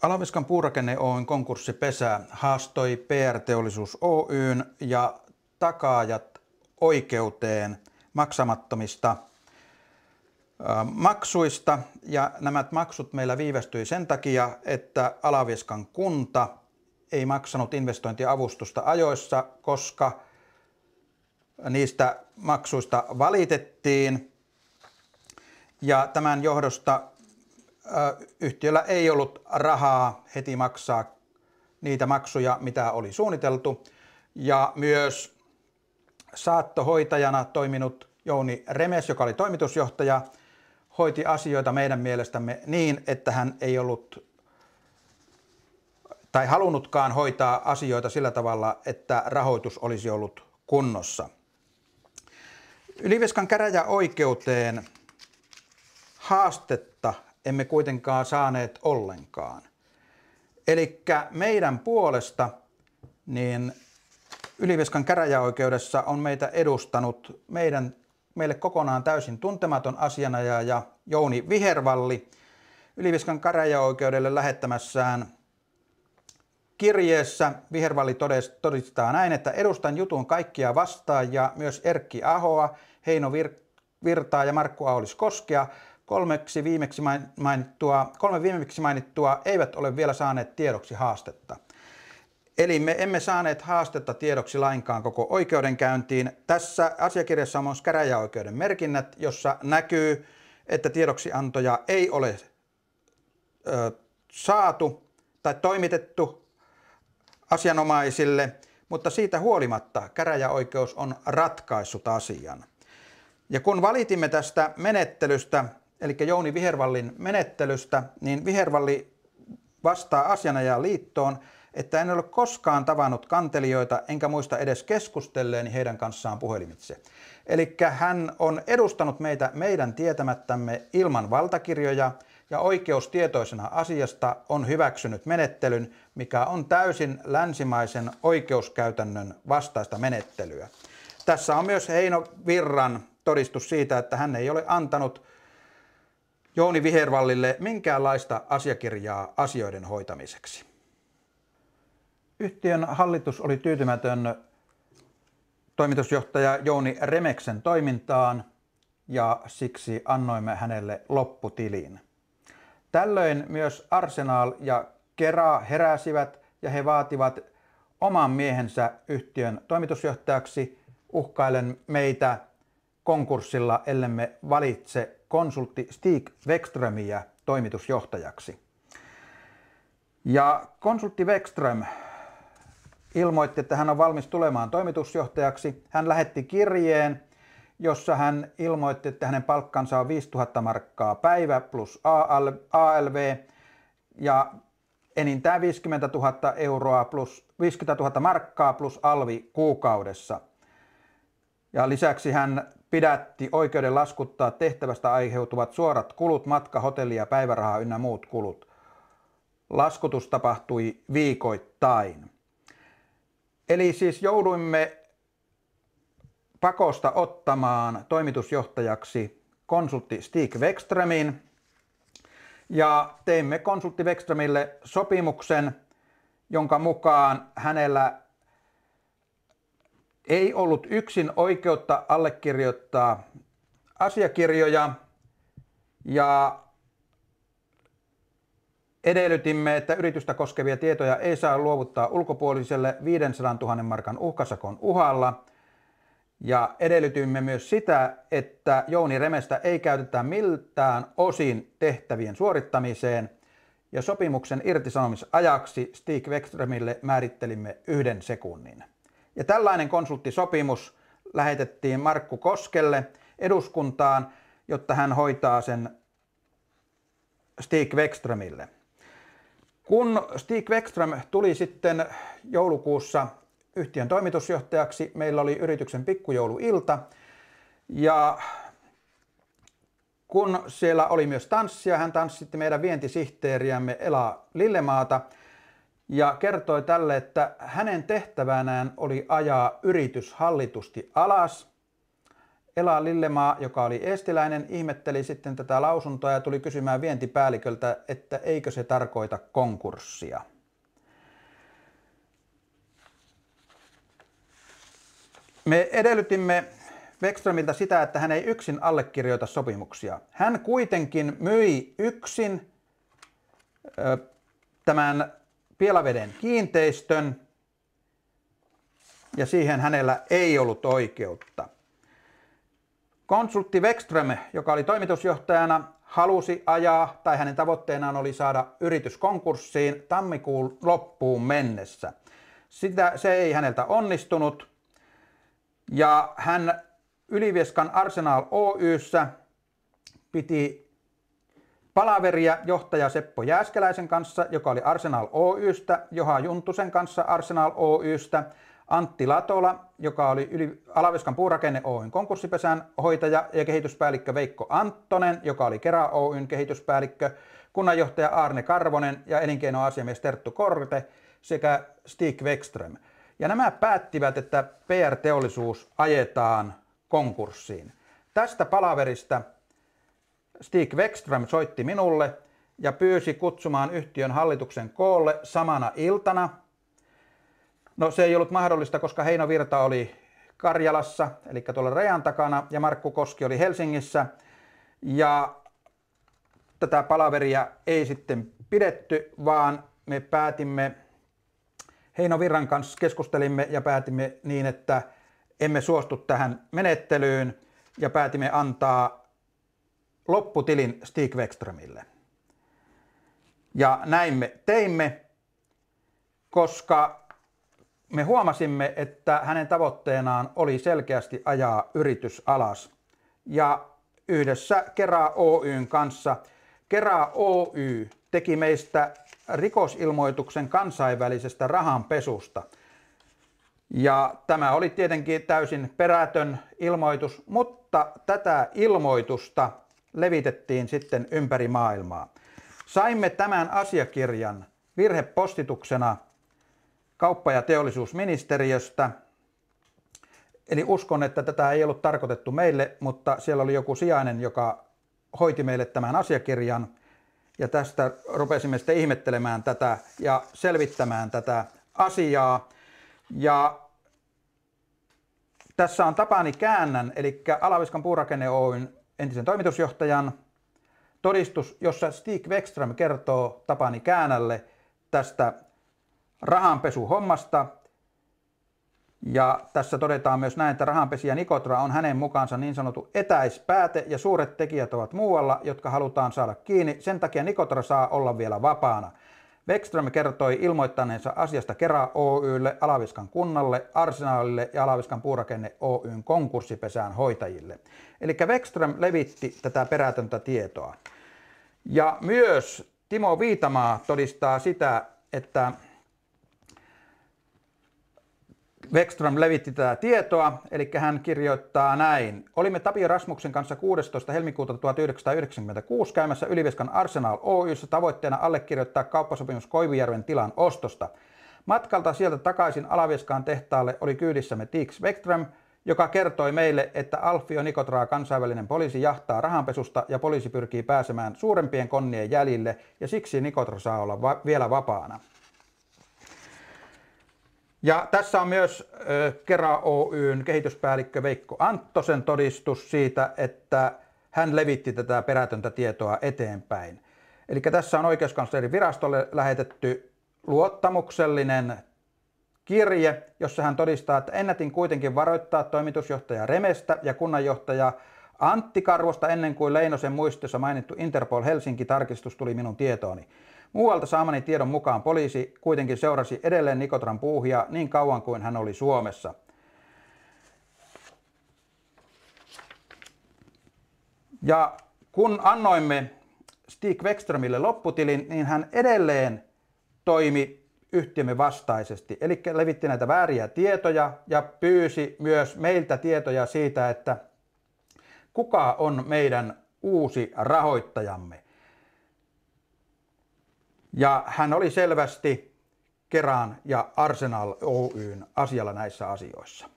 Alaviskan Puurakenne Oyn konkurssipesä haastoi PR-teollisuus Oyn ja takaajat oikeuteen maksamattomista maksuista. Ja nämä maksut meillä viivästyi sen takia, että Alaviskan kunta ei maksanut investointiavustusta ajoissa, koska niistä maksuista valitettiin. Ja tämän johdosta yhtiöllä ei ollut rahaa heti maksaa niitä maksuja, mitä oli suunniteltu. Ja myös saattohoitajana toiminut Jouni Remes, joka oli toimitusjohtaja, hoiti asioita meidän mielestämme niin, että hän ei ollut tai halunnutkaan hoitaa asioita sillä tavalla, että rahoitus olisi ollut kunnossa. Ylivieskan käräjäoikeuteen haastetta emme kuitenkaan saaneet ollenkaan. Eli meidän puolesta niin Ylivieskan käräjäoikeudessa on meitä edustanut meille kokonaan täysin tuntematon asianajaja Jouni Vihervalli Ylivieskan käräjäoikeudelle lähettämässään kirjeessä. Vihervalli todistaa näin, että edustan jutun kaikkia vastaajia, myös Erkki Ahoa, Heino Virtaa ja Markku Aulis-Koskea. Kolme viimeksi mainittua eivät ole vielä saaneet tiedoksi haastetta. Eli me emme saaneet haastetta tiedoksi lainkaan koko oikeudenkäyntiin. Tässä asiakirjassa on myös käräjäoikeuden merkinnät, jossa näkyy, että tiedoksiantoja ei ole saatu tai toimitettu asianomaisille, mutta siitä huolimatta käräjäoikeus on ratkaissut asian. Ja kun valitimme tästä menettelystä, eli Jouni Vihervallin menettelystä, niin Vihervalli vastaa Asianajajaliittoon, että en ole koskaan tavannut kantelijoita, enkä muista edes keskustelleeni heidän kanssaan puhelimitse. Eli hän on edustanut meitä meidän tietämättämme ilman valtakirjoja ja oikeustietoisena asiasta on hyväksynyt menettelyn, mikä on täysin länsimaisen oikeuskäytännön vastaista menettelyä. Tässä on myös Heino Virran todistus siitä, että hän ei ole antanut Jouni Vihervallille minkäänlaista asiakirjaa asioiden hoitamiseksi. Yhtiön hallitus oli tyytymätön toimitusjohtaja Jouni Remeksen toimintaan ja siksi annoimme hänelle lopputilin. Tällöin myös Arsenal ja Kera heräsivät ja he vaativat oman miehensä yhtiön toimitusjohtajaksi uhkaillen meitä konkurssilla, ellemme valitse konsultti Stig Wexströmiä toimitusjohtajaksi. Ja konsultti Wexström ilmoitti, että hän on valmis tulemaan toimitusjohtajaksi. Hän lähetti kirjeen, jossa hän ilmoitti, että hänen palkkansa on 5 000 markkaa päivä plus ALV ja enintään 50 000 euroa plus 50 000 markkaa plus alvi kuukaudessa. Ja lisäksi hän pidätti oikeuden laskuttaa tehtävästä aiheutuvat suorat kulut, matka, hotelli ja päiväraha ynnä muut kulut. Laskutus tapahtui viikoittain. Eli siis jouduimme pakosta ottamaan toimitusjohtajaksi konsultti Stig Wexströmin ja teimme konsultti Wexströmille sopimuksen, jonka mukaan hänellä ei ollut yksin oikeutta allekirjoittaa asiakirjoja ja edellytimme, että yritystä koskevia tietoja ei saa luovuttaa ulkopuoliselle 500 000 markan uhkasakon uhalla. Ja edellytimme myös sitä, että Jouni Remestä ei käytetä miltään osin tehtävien suorittamiseen. Ja sopimuksen irtisanomisajaksi Stig Wexströmille määrittelimme 1 sekunnin. Ja tällainen konsulttisopimus lähetettiin Markku Koskelle eduskuntaan, jotta hän hoitaa sen Stig Wexströmille. Kun Stig Wexström tuli sitten joulukuussa yhtiön toimitusjohtajaksi, meillä oli yrityksen pikkujouluilta ja kun siellä oli myös tanssia, hän tanssitti meidän vientisihteeriämme Ela Lillemaata ja kertoi tälle, että hänen tehtävänään oli ajaa yritys hallitusti alas Ela Lillemaa, joka oli eestiläinen, ihmetteli sitten tätä lausuntoa ja tuli kysymään vientipäälliköltä, että eikö se tarkoita konkurssia. Me edellytimme Bäckströmiltä sitä, että hän ei yksin allekirjoita sopimuksia. Hän kuitenkin myi yksin tämän Pielaveden kiinteistön ja siihen hänellä ei ollut oikeutta. Konsultti Bäckström, joka oli toimitusjohtajana, halusi ajaa, tai hänen tavoitteenaan oli saada yritys konkurssiin tammikuun loppuun mennessä. Se ei häneltä onnistunut ja hän Ylivieskan Arsenal Oy:ssä piti palaveria johtaja Seppo Jääskeläisen kanssa, joka oli Arsenal Oy:stä, Joha Juntusen kanssa Arsenal Oy:stä, Antti Latola, joka oli Alavieskan Puurakenne Oyn konkurssipesän hoitaja ja kehityspäällikkö Veikko Anttonen, joka oli Kera Oyn kehityspäällikkö, kunnanjohtaja Arne Karvonen ja elinkeinoasiamies Terttu Korte sekä Stig Bäckström. Ja nämä päättivät, että PR-teollisuus ajetaan konkurssiin. Tästä palaverista Stig Bäckström soitti minulle ja pyysi kutsumaan yhtiön hallituksen koolle samana iltana. No se ei ollut mahdollista, koska Heino Virta oli Karjalassa, eli tuolla rajan takana, ja Markku Koski oli Helsingissä. Ja tätä palaveria ei sitten pidetty, vaan me päätimme, Heino Virran kanssa keskustelimme ja päätimme niin, että emme suostu tähän menettelyyn ja päätimme antaa lopputilin Stig Bäckströmille. Ja näin me teimme, koska me huomasimme, että hänen tavoitteenaan oli selkeästi ajaa yritys alas. Ja yhdessä Kera Oyn kanssa Kera Oy teki meistä rikosilmoituksen kansainvälisestä rahanpesusta. Ja tämä oli tietenkin täysin perätön ilmoitus, mutta tätä ilmoitusta levitettiin sitten ympäri maailmaa. Saimme tämän asiakirjan virhepostituksena kauppa- ja teollisuusministeriöstä. Eli uskon, että tätä ei ollut tarkoitettu meille, mutta siellä oli joku sijainen, joka hoiti meille tämän asiakirjan. Ja tästä rupesimme sitten ihmettelemään tätä ja selvittämään tätä asiaa. Ja tässä on Tapani Käännän, eli Alavieskan Puurakenne Oyn entisen toimitusjohtajan todistus, jossa Stig Bäckström kertoo Tapani Käännälle tästä rahanpesuhommasta. Ja tässä todetaan myös näin, että rahanpesijä Nikotra on hänen mukaansa niin sanottu etäispääte ja suuret tekijät ovat muualla, jotka halutaan saada kiinni. Sen takia Nikotra saa olla vielä vapaana. Bäckström kertoi ilmoittaneensa asiasta Kera Oy:lle, Alavieskan kunnalle, Arsenalille ja Alavieskan Puurakenne Oyn konkurssipesään hoitajille. Eli Bäckström levitti tätä perätöntä tietoa. Ja myös Timo Viitamaa todistaa sitä, että Bäckström levitti tätä tietoa, eli hän kirjoittaa näin. Olimme Tapio Rasmuksen kanssa 16. helmikuuta 1996 käymässä Ylivieskan Arsenal Oy:ssä tavoitteena allekirjoittaa kauppasopimus Koivujärven tilan ostosta. Matkalta sieltä takaisin Alavieskaan tehtaalle oli kyydissämme Stig Bäckström, joka kertoi meille, että Alfio Nikotraa kansainvälinen poliisi jahtaa rahanpesusta ja poliisi pyrkii pääsemään suurempien konnien jäljille ja siksi Nikotra saa olla vielä vapaana. Ja tässä on myös Kera Oyn kehityspäällikkö Veikko Anttosen todistus siitä, että hän levitti tätä perätöntä tietoa eteenpäin. Eli tässä on oikeuskanslerin virastolle lähetetty luottamuksellinen kirje, jossa hän todistaa, että ennätin kuitenkin varoittaa toimitusjohtaja Remestä ja kunnanjohtaja Antti Karvosta ennen kuin Leinosen muistiossa mainittu Interpol Helsinki-tarkistus tuli minun tietooni. Muualta saamani tiedon mukaan poliisi kuitenkin seurasi edelleen Nikotran puuhia niin kauan kuin hän oli Suomessa. Ja kun annoimme Stig Bäckströmille lopputilin, niin hän edelleen toimi yhtiömme vastaisesti. Eli levitti näitä vääriä tietoja ja pyysi myös meiltä tietoja siitä, että kuka on meidän uusi rahoittajamme. Ja hän oli selvästi Keran ja Arsenal Oyn asialla näissä asioissa.